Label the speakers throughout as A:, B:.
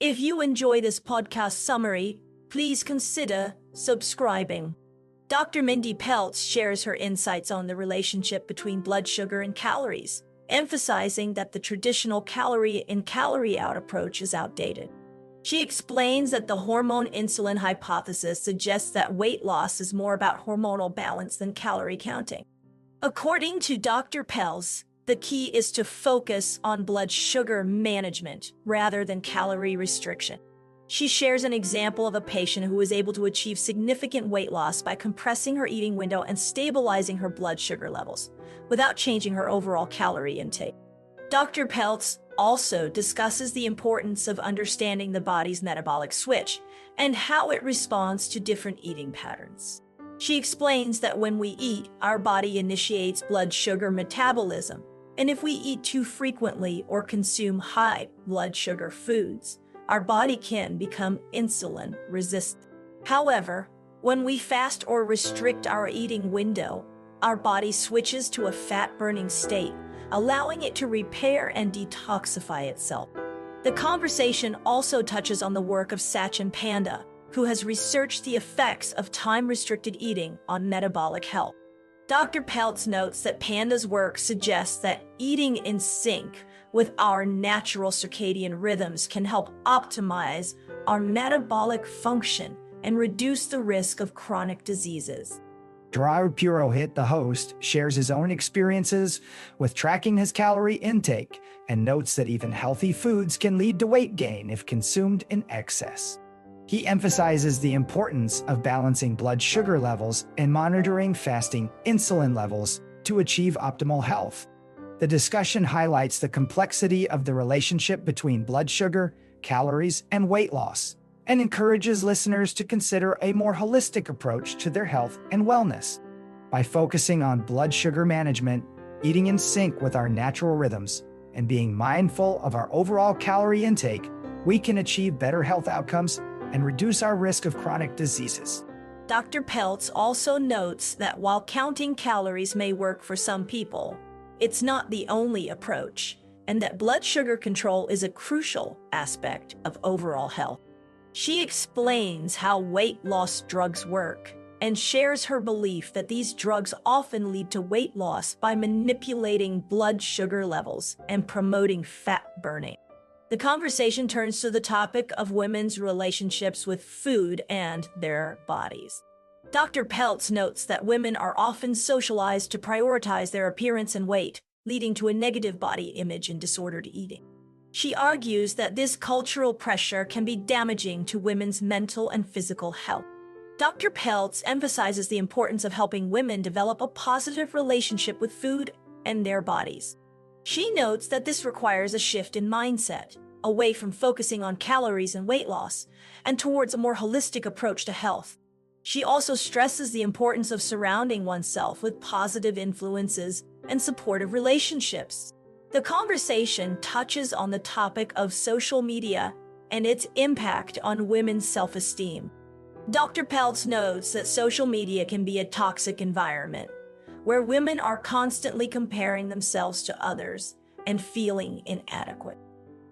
A: If you enjoy this podcast summary, please consider subscribing. Dr. Mindy Pelz shares her insights on the relationship between blood sugar and calories, emphasizing that the traditional calorie-in-calorie-out approach is outdated. She explains that the hormone-insulin hypothesis suggests that weight loss is more about hormonal balance than calorie counting. According to Dr. Pelz, the key is to focus on blood sugar management rather than calorie restriction. She shares an example of a patient who was able to achieve significant weight loss by compressing her eating window and stabilizing her blood sugar levels without changing her overall calorie intake. Dr. Pelz also discusses the importance of understanding the body's metabolic switch and how it responds to different eating patterns. She explains that when we eat, our body initiates blood sugar metabolism, and if we eat too frequently or consume high blood sugar foods, our body can become insulin resistant. However, when we fast or restrict our eating window, our body switches to a fat-burning state, allowing it to repair and detoxify itself. The conversation also touches on the work of Sachin Panda, who has researched the effects of time-restricted eating on metabolic health. Dr. Pelz notes that Panda's work suggests that eating in sync with our natural circadian rhythms can help optimize our metabolic function and reduce the risk of chronic diseases.
B: Gerard Purohit, the host, shares his own experiences with tracking his calorie intake and notes that even healthy foods can lead to weight gain if consumed in excess. He emphasizes the importance of balancing blood sugar levels and monitoring fasting insulin levels to achieve optimal health. The discussion highlights the complexity of the relationship between blood sugar, calories, and weight loss, and encourages listeners to consider a more holistic approach to their health and wellness. By focusing on blood sugar management, eating in sync with our natural rhythms, and being mindful of our overall calorie intake, we can achieve better health outcomes and reduce our risk of chronic diseases.
A: Dr. Pelz also notes that while counting calories may work for some people, it's not the only approach, and that blood sugar control is a crucial aspect of overall health. She explains how weight loss drugs work and shares her belief that these drugs often lead to weight loss by manipulating blood sugar levels and promoting fat burning. The conversation turns to the topic of women's relationships with food and their bodies. Dr. Pelz notes that women are often socialized to prioritize their appearance and weight, leading to a negative body image and disordered eating. She argues that this cultural pressure can be damaging to women's mental and physical health. Dr. Pelz emphasizes the importance of helping women develop a positive relationship with food and their bodies. She notes that this requires a shift in mindset, away from focusing on calories and weight loss, and towards a more holistic approach to health. She also stresses the importance of surrounding oneself with positive influences and supportive relationships. The conversation touches on the topic of social media and its impact on women's self-esteem. Dr. Pelz notes that social media can be a toxic environment, where women are constantly comparing themselves to others and feeling inadequate.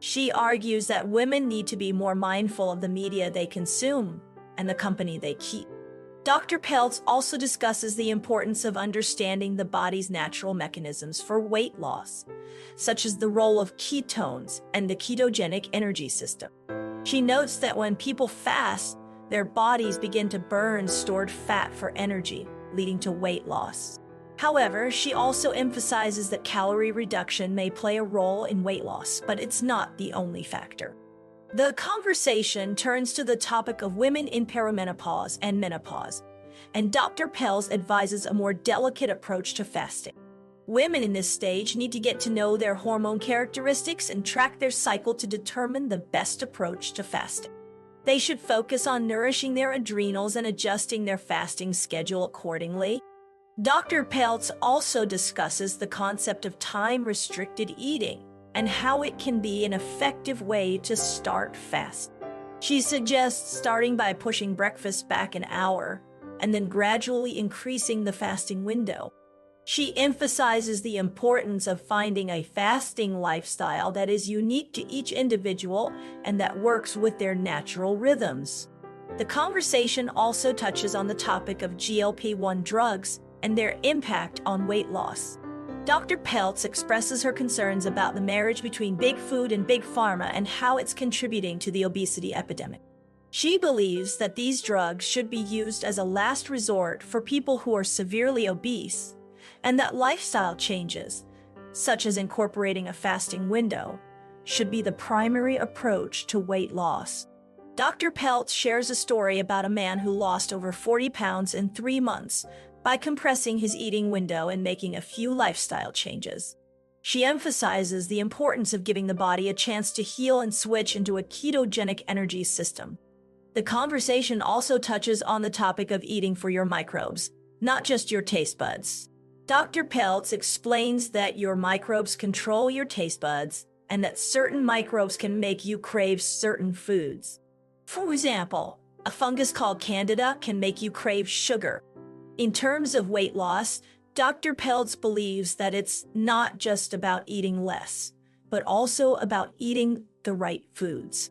A: She argues that women need to be more mindful of the media they consume and the company they keep. Dr. Pelz also discusses the importance of understanding the body's natural mechanisms for weight loss, such as the role of ketones and the ketogenic energy system. She notes that when people fast, their bodies begin to burn stored fat for energy, leading to weight loss. However, she also emphasizes that calorie reduction may play a role in weight loss, but it's not the only factor. The conversation turns to the topic of women in perimenopause and menopause, and Dr. Pelz advises a more delicate approach to fasting. Women in this stage need to get to know their hormone characteristics and track their cycle to determine the best approach to fasting. They should focus on nourishing their adrenals and adjusting their fasting schedule accordingly. Dr. Pelz also discusses the concept of time-restricted eating and how it can be an effective way to start fast. She suggests starting by pushing breakfast back an hour and then gradually increasing the fasting window. She emphasizes the importance of finding a fasting lifestyle that is unique to each individual and that works with their natural rhythms. The conversation also touches on the topic of GLP-1 drugs and their impact on weight loss. Dr. Pelz expresses her concerns about the marriage between big food and big pharma and how it's contributing to the obesity epidemic. She believes that these drugs should be used as a last resort for people who are severely obese, and that lifestyle changes, such as incorporating a fasting window, should be the primary approach to weight loss. Dr. Pelz shares a story about a man who lost over 40 pounds in 3 months by compressing his eating window and making a few lifestyle changes. She emphasizes the importance of giving the body a chance to heal and switch into a ketogenic energy system. The conversation also touches on the topic of eating for your microbes, not just your taste buds. Dr. Pelz explains that your microbes control your taste buds and that certain microbes can make you crave certain foods. For example, a fungus called Candida can make you crave sugar. In terms of weight loss, Dr. Pelz believes that it's not just about eating less, but also about eating the right foods.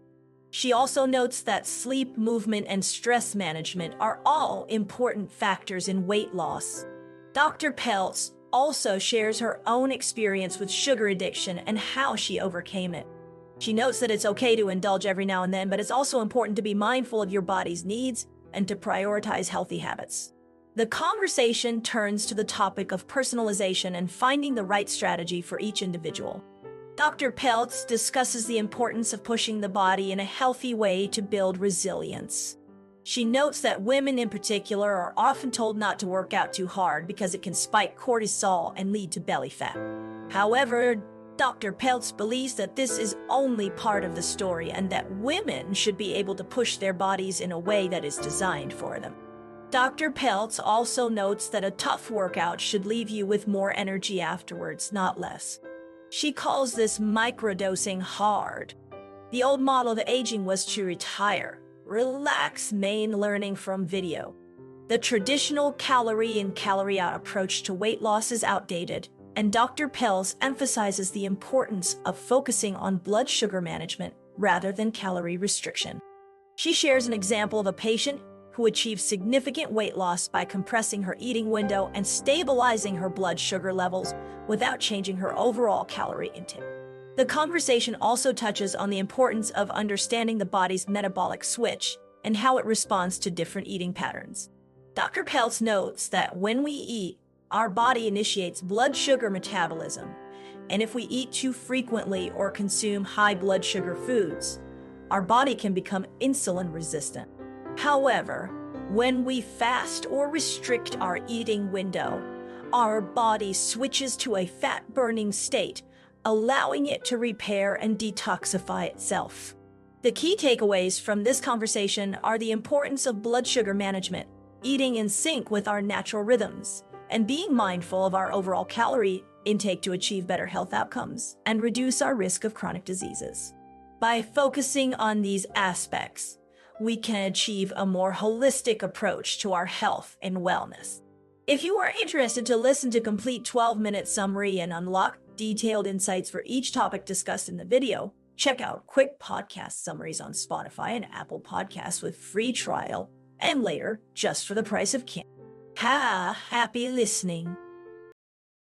A: She also notes that sleep, movement, and stress management are all important factors in weight loss. Dr. Pelz also shares her own experience with sugar addiction and how she overcame it. She notes that it's okay to indulge every now and then, but it's also important to be mindful of your body's needs and to prioritize healthy habits. The conversation turns to the topic of personalization and finding the right strategy for each individual. Dr. Pelz discusses the importance of pushing the body in a healthy way to build resilience. She notes that women in particular are often told not to work out too hard because it can spike cortisol and lead to belly fat. However, Dr. Pelz believes that this is only part of the story and that women should be able to push their bodies in a way that is designed for them. Dr. Pelz also notes that a tough workout should leave you with more energy afterwards, not less. She calls this microdosing hard. The old model of aging was to retire, relax, main learning from video. The traditional calorie-in-calorie-out approach to weight loss is outdated, and Dr. Pelz emphasizes the importance of focusing on blood sugar management rather than calorie restriction. She shares an example of a patient who achieved significant weight loss by compressing her eating window and stabilizing her blood sugar levels without changing her overall calorie intake. The conversation also touches on the importance of understanding the body's metabolic switch and how it responds to different eating patterns. Dr. Pelz notes that when we eat, our body initiates blood sugar metabolism, and if we eat too frequently or consume high blood sugar foods, our body can become insulin resistant. However, when we fast or restrict our eating window, our body switches to a fat-burning state, allowing it to repair and detoxify itself. The key takeaways from this conversation are the importance of blood sugar management, eating in sync with our natural rhythms, and being mindful of our overall calorie intake to achieve better health outcomes and reduce our risk of chronic diseases. By focusing on these aspects, we can achieve a more holistic approach to our health and wellness. If you are interested to listen to complete 12-minute summary and unlock detailed insights for each topic discussed in the video, check out quick podcast summaries on Spotify and Apple Podcasts with free trial and later just for the price of candy. Happy listening.